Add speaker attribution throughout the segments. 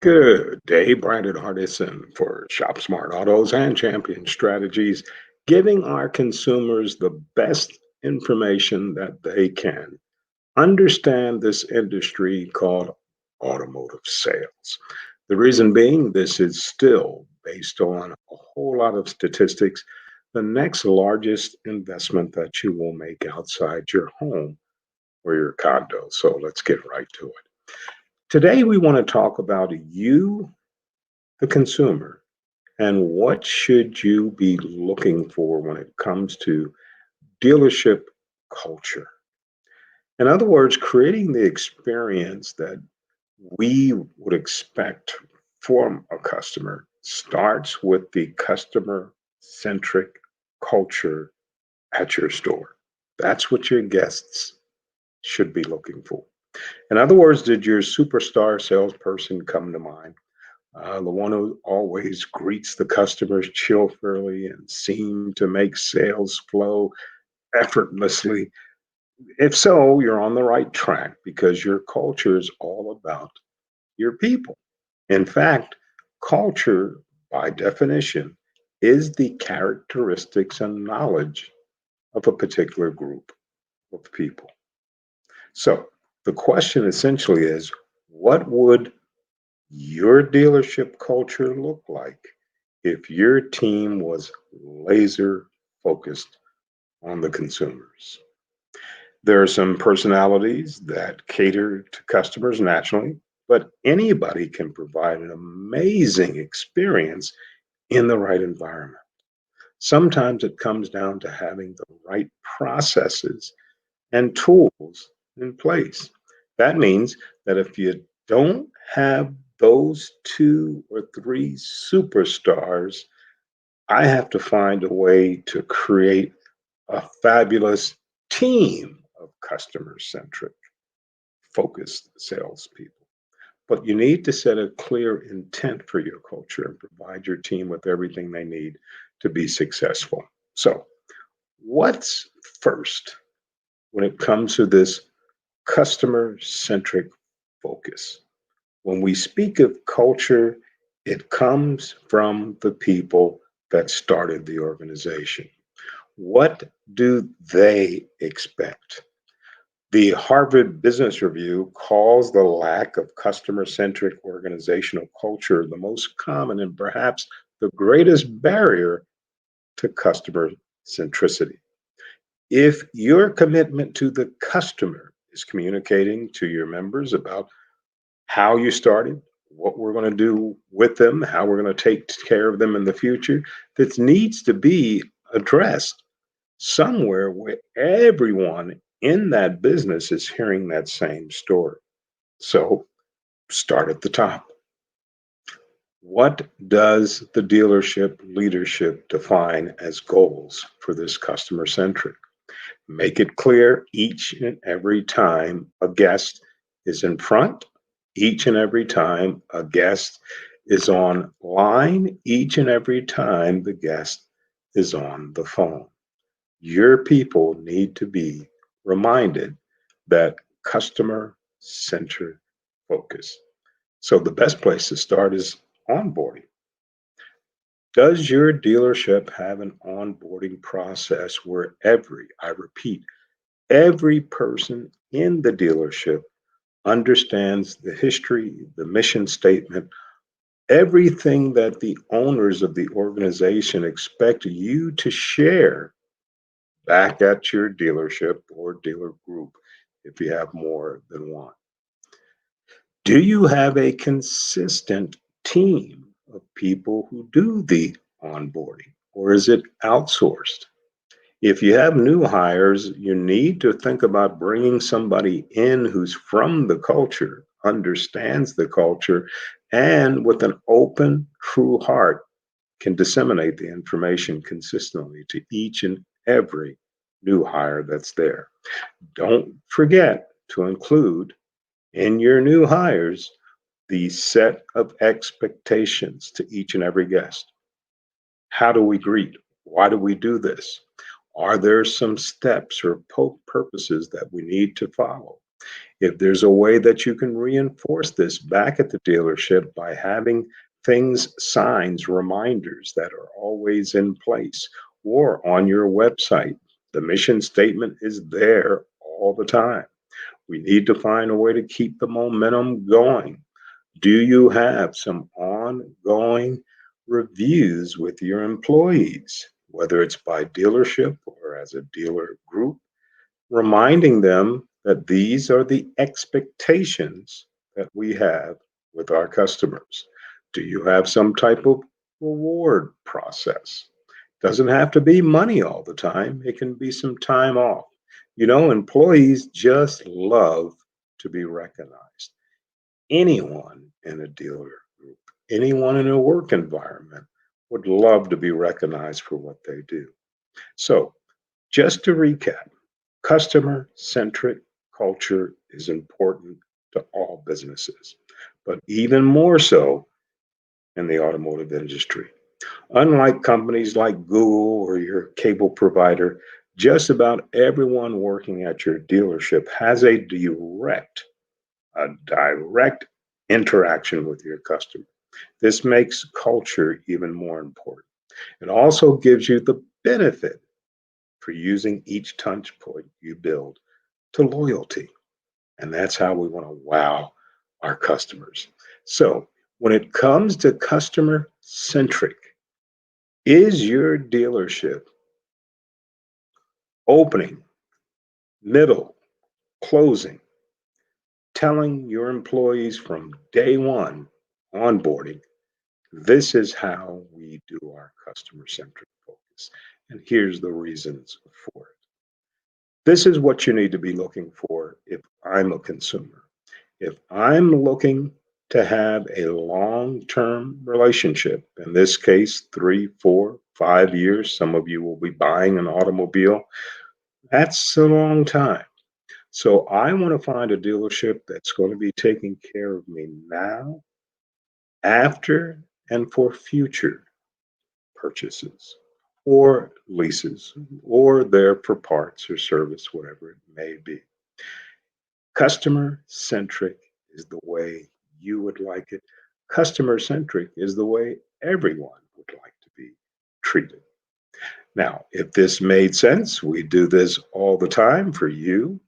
Speaker 1: Good day, Brandon Hardison for ShopSmart Autos and Champion Strategies, giving our consumers the best information that they can understand this industry called automotive sales. The reason being, this is still based on a whole lot of statistics, the next largest investment that you will make outside your home or your condo. So let's get right to it. Today, we want to talk about you, the consumer, and what should you be looking for when it comes to dealership culture. In other words, creating the experience that we would expect from a customer starts with the customer centric culture at your store. That's what your guests should be looking for. In other words, did your superstar salesperson come to mind? The one who always greets the customers cheerfully and seem to make sales flow effortlessly. If so, you're on the right track because your culture is all about your people. In fact, culture, by definition, is the characteristics and knowledge of a particular group of people. So the question essentially is, what would your dealership culture look like if your team was laser focused on the consumers? There are some personalities that cater to customers naturally, but anybody can provide an amazing experience in the right environment. Sometimes it comes down to having the right processes and tools in place. That means that if you don't have those two or three superstars, I have to find a way to create a fabulous team of customer centric, focused salespeople. But you need to set a clear intent for your culture and provide your team with everything they need to be successful. So, what's first when it comes to this customer centric focus? When we speak of culture, it comes from the people that started the organization. What do they expect? The Harvard Business Review calls the lack of customer centric organizational culture the most common and perhaps the greatest barrier to customer centricity. If your commitment to the customer is communicating to your members about how you started, what we're going to do with them, how we're going to take care of them in the future, that needs to be addressed somewhere where everyone in that business is hearing that same story. So start at the top. What does the dealership leadership define as goals for this customer centric? Make it clear each and every time a guest is in front, each and every time a guest is online, each and every time the guest is on the phone. Your people need to be reminded that customer centered focus. So, the best place to start is onboarding. Does your dealership have an onboarding process where I repeat, every person in the dealership understands the history, the mission statement, everything that the owners of the organization expect you to share back at your dealership or dealer group if you have more than one? Do you have a consistent team of people who do the onboarding, or is it outsourced? If you have new hires, you need to think about bringing somebody in who's from the culture, understands the culture, and with an open, true heart can disseminate the information consistently to each and every new hire that's there. Don't forget to include in your new hires the set of expectations to each and every guest. How do we greet? Why do we do this? Are there some steps or purposes that we need to follow? If there's a way that you can reinforce this back at the dealership by having things, signs, reminders that are always in place or on your website, the mission statement is there all the time. We need to find a way to keep the momentum going. Do you have some ongoing reviews with your employees, whether it's by dealership or as a dealer group, reminding them that these are the expectations that we have with our customers? Do you have some type of reward process? Doesn't have to be money all the time, it can be some time off. Employees just love to be recognized. Anyone in a dealer group, anyone in a work environment would love to be recognized for what they do. So, just to recap, customer centric culture is important to all businesses, but even more so in the automotive industry. Unlike companies like Google or your cable provider, just about everyone working at your dealership has a direct interaction with your customer. This makes culture even more important. It also gives you the benefit for using each touch point you build to loyalty. And that's how we want to wow our customers. So, when it comes to customer centric, is your dealership opening, middle, closing, telling your employees from day one, onboarding, this is how we do our customer centric focus? And here's the reasons for it. This is what you need to be looking for if I'm a consumer. If I'm looking to have a long term relationship, in this case, 3, 4, 5 years, some of you will be buying an automobile. That's a long time. So I want to find a dealership that's going to be taking care of me now, after, and for future purchases or leases or there for parts or service, whatever it may be. Customer centric is the way you would like it. Customer centric is the way everyone would like to be treated. Now, if this made sense, we do this all the time for you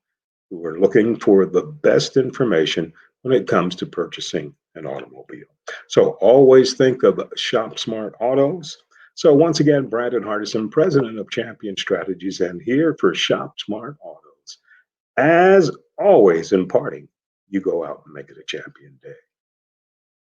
Speaker 1: who are looking for the best information when it comes to purchasing an automobile. So always think of ShopSmart Autos. So once again, Brandon Hardison, president of Champion Strategies, and here for ShopSmart Autos. As always, in parting, you go out and make it a champion day.